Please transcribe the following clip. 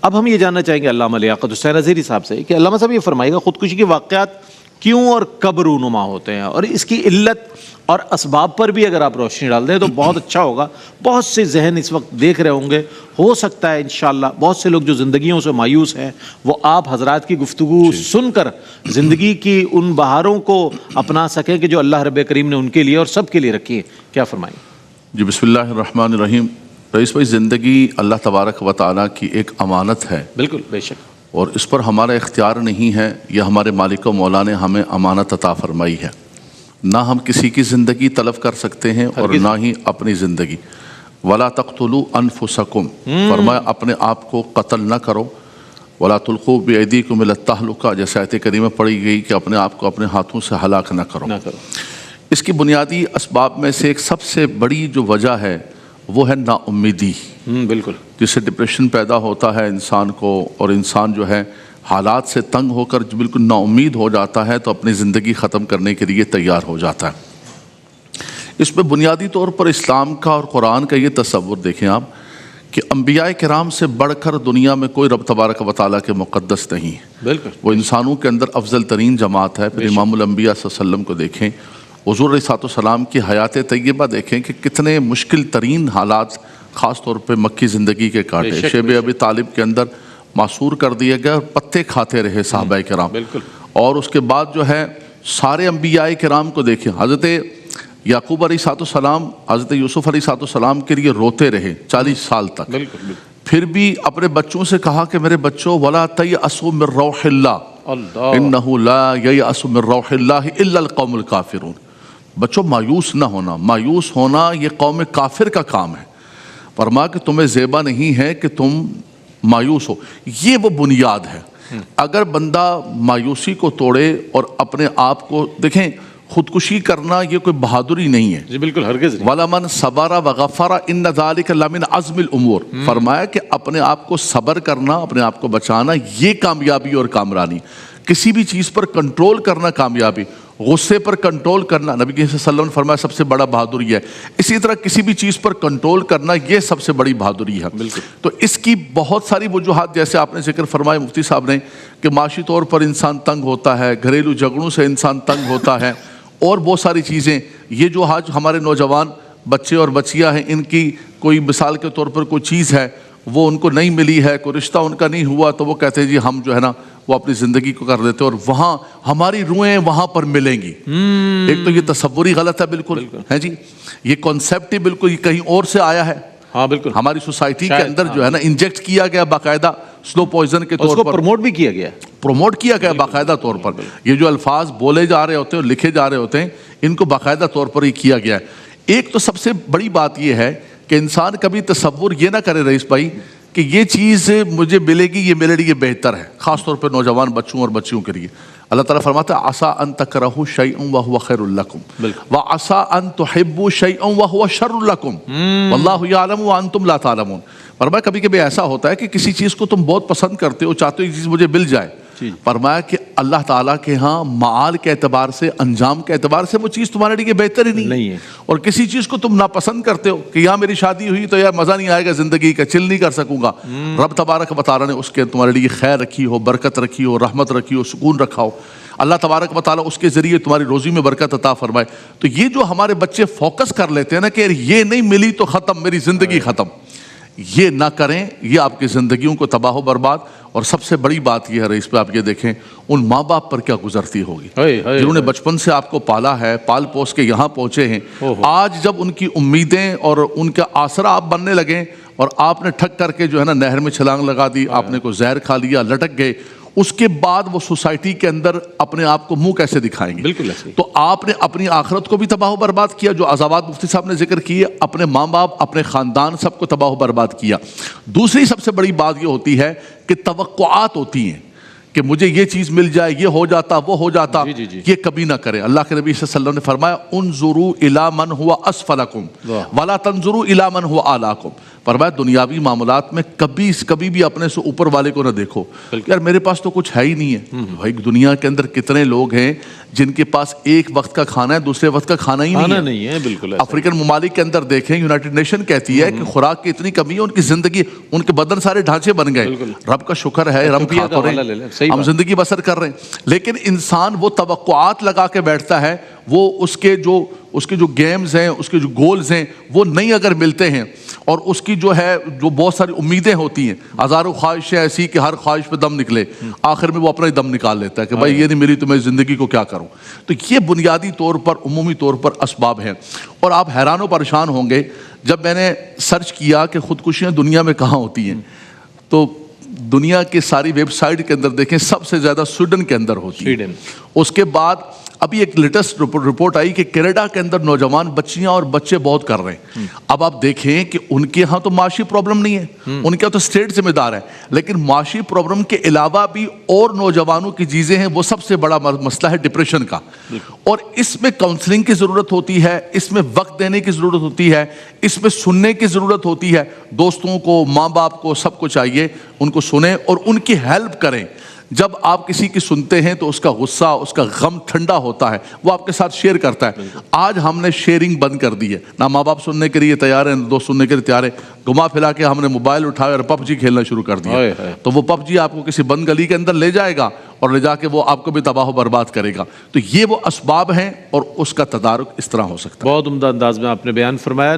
اب ہم یہ جاننا چاہیں گے علامہ لیاقت حسین اظہری صاحب سے کہ علامہ صاحب یہ فرمائے گا خودکشی کے واقعات کیوں اور کب رونما ہوتے ہیں، اور اس کی علت اور اسباب پر بھی اگر آپ روشنی ڈال دیں تو بہت اچھا ہوگا. بہت سے ذہن اس وقت دیکھ رہے ہوں گے، ہو سکتا ہے انشاءاللہ بہت سے لوگ جو زندگیوں سے مایوس ہیں وہ آپ حضرات کی گفتگو سن کر زندگی کی ان بہاروں کو اپنا سکیں کہ جو اللہ رب کریم نے ان کے لیے اور سب کے لیے رکھی ہے. کیا فرمائیں؟ جی بسم اللہ الرحمن الرحیم. رئیس بھائی، زندگی اللہ تبارک و تعالیٰ کی ایک امانت ہے. بالکل، بے شک. اور اس پر ہمارا اختیار نہیں ہے، یہ ہمارے مالک و مولا نے ہمیں امانت عطا فرمائی ہے. نہ ہم کسی کی زندگی طلب کر سکتے ہیں اور نہ ہی اپنی زندگی. وَلَا تَقْتُلُوا أَنفُسَكُمْ، فرمایا اپنے آپ کو قتل نہ کرو. وَلَا تُلْقُوا بِأَيْدِيكُمْ إِلَى التَّهْلُكَةِ، جیسے آیت کریمہ پڑھی گئی کہ اپنے آپ کو اپنے ہاتھوں سے ہلاک نہ کرو. اس کی بنیادی اسباب میں سے ایک سب سے بڑی جو وجہ ہے وہ ہے نا امیدی. بالکل. جس سے ڈپریشن پیدا ہوتا ہے انسان کو، اور انسان جو ہے حالات سے تنگ ہو کر بالکل نا امید ہو جاتا ہے تو اپنی زندگی ختم کرنے کے لیے تیار ہو جاتا ہے. اس میں بنیادی طور پر اسلام کا اور قرآن کا یہ تصور دیکھیں آپ کہ انبیاء کرام سے بڑھ کر دنیا میں کوئی رب تبارک و تعالیٰ کے مقدس نہیں ہے. بالکل. وہ انسانوں کے اندر افضل ترین جماعت ہے. پھر امام الانبیاء صلی اللہ علیہ وسلم کو دیکھیں، حضور علیہ السلام کی حیات طیبہ دیکھیں کہ کتنے مشکل ترین حالات خاص طور پہ مکی زندگی کے کاٹے. شیب ابی طالب کے اندر معصور کر دیا گیا اور پتے کھاتے رہے صحابہ کرام. اور اس کے بعد جو ہے سارے انبیاء کرام کو دیکھیں، حضرت یعقوب علیہ السلام حضرت یوسف علیہ السلام کے لیے روتے رہے 40 سال تک. پھر بھی اپنے بچوں سے کہا کہ میرے بچوں وَلَا تَيْأَسُوا مِن رَوْحِ اللَّهِ إِنَّهُ لَا يَيْأَسُ مِن رَوْحِ اللَّهِ إِلَّا الْقَوْمُ الْكَافِرُونَ. بچوں مایوس نہ ہونا، مایوس ہونا یہ قوم کافر کا کام ہے. فرما کہ تمہیں زیبا نہیں ہے کہ تم مایوس ہو. یہ وہ بنیاد ہے. اگر بندہ مایوسی کو توڑے اور اپنے آپ کو دیکھیں، خودکشی کرنا یہ کوئی بہادری نہیں ہے. جی بالکل، ہرگز نہیں. وَلَمَنْ صَبَرَ وَغَفَرَ إِنَّ ذَلِكَ لَمِنْ عَزْمِ الْأُمُورِ. فرمایا کہ اپنے آپ کو صبر کرنا، اپنے آپ کو بچانا، یہ کامیابی اور کامرانی. کسی بھی چیز پر کنٹرول کرنا کامیابی، غصے پر کنٹرول کرنا نبی صلی اللہ علیہ وسلم نے فرمایا سب سے بڑا بہادری ہے. اسی طرح کسی بھی چیز پر کنٹرول کرنا یہ سب سے بڑی بہادری ہے. تو اس کی بہت ساری وجوہات جیسے آپ نے ذکر فرمایا مفتی صاحب نے کہ معاشی طور پر انسان تنگ ہوتا ہے، گھریلو جھگڑوں سے انسان تنگ ہوتا ہے، اور بہت ساری چیزیں. یہ جو آج ہمارے نوجوان بچے اور بچیاں ہیں، ان کی کوئی مثال کے طور پر کوئی چیز ہے وہ ان کو نہیں ملی ہے، کوئی رشتہ ان کا نہیں ہوا، تو وہ کہتے ہیں جی ہم جو ہے نا وہ اپنی زندگی کو کر دیتے اور وہاں ہماری روحیں وہاں پر ملیں گی. ایک تو یہ تصور ہی غلط ہے بالکل ہے جی. یہ کانسیپٹ ہی بالکل کہیں اور سے آیا ہے. ہاں بالکل. ہماری سوسائٹی کے اندر جو ہے نا انجیکٹ کیا گیا باقاعدہ سلو پوائزن کے طور پر. پروموٹ بھی کیا گیا، پروموٹ کیا گیا باقاعدہ طور پر. یہ جو الفاظ بولے جا رہے ہوتے ہیں اور لکھے جا رہے ہوتے ہیں ان کو باقاعدہ طور پر ہی کیا گیا ہے. ایک تو سب سے بڑی بات یہ ہے کہ انسان کبھی تصور یہ نہ کرے رئیس بھائی کہ یہ چیز مجھے ملے گی، یہ میرے لیے بہتر ہے، خاص طور پر نوجوان بچوں اور بچیوں کے لیے. اللہ تعالیٰ فرماتا ہے عسیٰ ان تکرہوا شیئا وہو خیر لکم وعسیٰ ان تحبوا شیئا وہو شر لکم واللہ یعلم وانتم لا تعلمون. فرمایا کبھی کبھی ایسا ہوتا ہے کہ کسی چیز کو تم بہت پسند کرتے ہو، چاہتے ہو یہ چیز مجھے مل جائے. فرمایا کہ اللہ تعالیٰ کے ہاں معال کے اعتبار سے، انجام کے اعتبار سے وہ چیز تمہارے لیے بہتر ہی نہیں ہے. اور کسی چیز کو تم ناپسند کرتے ہو کہ یہاں میری شادی ہوئی تو یار مزہ نہیں آئے گا زندگی کا، چل نہیں کر سکوں گا. رب تبارک و تعالیٰ نے اس کے تمہارے لیے خیر رکھی ہو، برکت رکھی ہو، رحمت رکھی ہو، سکون رکھا ہو. اللہ تبارک و تعالیٰ اس کے ذریعے تمہاری روزی میں برکت عطا فرمائے. تو یہ جو ہمارے بچے فوکس کر لیتے ہیں نا کہ یہ نہیں ملی تو ختم، میری زندگی ختم، یہ نہ کریں. یہ آپ کی زندگیوں کو تباہ و برباد. اور سب سے بڑی بات یہ ہے رئیس پہ آپ یہ دیکھیں ان ماں باپ پر کیا گزرتی ہوگی جنہوں نے بچپن سے آپ کو پالا ہے، پال پوس کے یہاں پہنچے ہیں. آج جب ان کی امیدیں اور ان کا آسرا آپ بننے لگیں اور آپ نے ٹھک کر کے جو ہے نا نہر میں چھلانگ لگا دی، آپ نے کو زہر کھا لیا، لٹک گئے، اس کے بعد وہ سوسائٹی کے اندر اپنے آپ کو منہ کیسے دکھائیں گے؟ بالکل. تو آپ نے اپنی آخرت کو بھی تباہ و برباد کیا، جو عذابات مفتی صاحب نے ذکر کیے، اپنے ماں باپ، اپنے خاندان، سب کو تباہ و برباد کیا. دوسری سب سے بڑی بات یہ ہوتی ہے کہ توقعات ہوتی ہیں کہ مجھے یہ چیز مل جائے، یہ ہو جاتا، وہ ہو جاتا، جی۔ یہ کبھی نہ کریں۔ اللہ کے نبی صلی اللہ علیہ وسلم نے فرمایا انظروا الی من هو اسفلکم ولا تنظروا الی من هو اعلاکم۔ فرمایا دنیاوی معاملات میں کبھی بھی اپنے سے اوپر والے کو نہ دیکھو، یار میرے پاس تو کچھ ہے ہی نہیں ہے۔ بھائی دنیا کے اندر کتنے لوگ ہیں جن کے پاس ایک وقت کا کھانا ہے، دوسرے وقت کا کھانا ہی نہیں ہے۔ بالکل افریقن ممالک کے اندر دیکھیں، یونائٹڈ نیشن کہتی ہے کہ خوراک کی اتنی کمی ہے، ان کی زندگی، ان کے بدن سارے ڈھانچے بن گئے، رب کا شکر ہے ہم کھا تو رہے ہیں، ہم زندگی بسر کر رہے ہیں۔ لیکن انسان وہ توقعات لگا کے بیٹھتا ہے، وہ اس کے جو گیمز ہیں، اس کے جو گولز ہیں، وہ نہیں اگر ملتے ہیں، اور اس کی جو بہت ساری امیدیں ہوتی ہیں، ہزاروں خواہشیں ایسی کہ ہر خواہش پہ دم نکلے، آخر میں وہ اپنا ہی دم نکال لیتا ہے کہ بھائی یہ نہیں ملی تو میں زندگی کو کیا کروں۔ تو یہ بنیادی طور پر، عمومی طور پر اسباب ہیں۔ اور آپ حیران و پریشان ہوں گے جب میں نے سرچ کیا کہ خودکشیاں دنیا میں کہاں ہوتی ہیں، تو دنیا کی ساری ویب سائٹ کے اندر دیکھیں سب سے زیادہ سویڈن کے اندر ہوتی ہے۔ اس کے بعد ابھی ایک لیٹسٹ رپورٹ آئی کہ کینیڈا کے اندر نوجوان بچیاں اور بچے بہت کر رہے ہیں۔ اب آپ دیکھیں کہ ان کے ہاں تو معاشی پرابلم نہیں ہے، ان کے ہاں تو اسٹیٹ ذمہ دار ہے، لیکن معاشی پرابلم کے علاوہ بھی اور نوجوانوں کی چیزیں ہیں، وہ سب سے بڑا مسئلہ ہے ڈپریشن کا۔ اور اس میں کاؤنسلنگ کی ضرورت ہوتی ہے، اس میں وقت دینے کی ضرورت ہوتی ہے، اس میں سننے کی ضرورت ہوتی ہے۔ دوستوں کو، ماں باپ کو، سب کو چاہیے ان کو سنیں اور ان کی ہیلپ کریں۔ جب آپ کسی کی سنتے ہیں تو اس کا غصہ، اس کا غم ٹھنڈا ہوتا ہے، وہ آپ کے ساتھ شیئر کرتا ہے۔ آج ہم نے شیئرنگ بند کر دی ہے، نہ ماں باپ سننے کے لیے تیار ہیں، نہ دوست سننے کے لیے تیار ہیں۔ گھما پھیلا کے ہم نے موبائل اٹھایا اور پب جی کھیلنا شروع کر دیا، تو وہ پب جی آپ کو کسی بند گلی کے اندر لے جائے گا اور لے جا کے وہ آپ کو بھی تباہ و برباد کرے گا۔ تو یہ وہ اسباب ہیں اور اس کا تدارک اس طرح ہو سکتا ہے۔ بہت عمدہ انداز میں آپ نے بیان فرمایا۔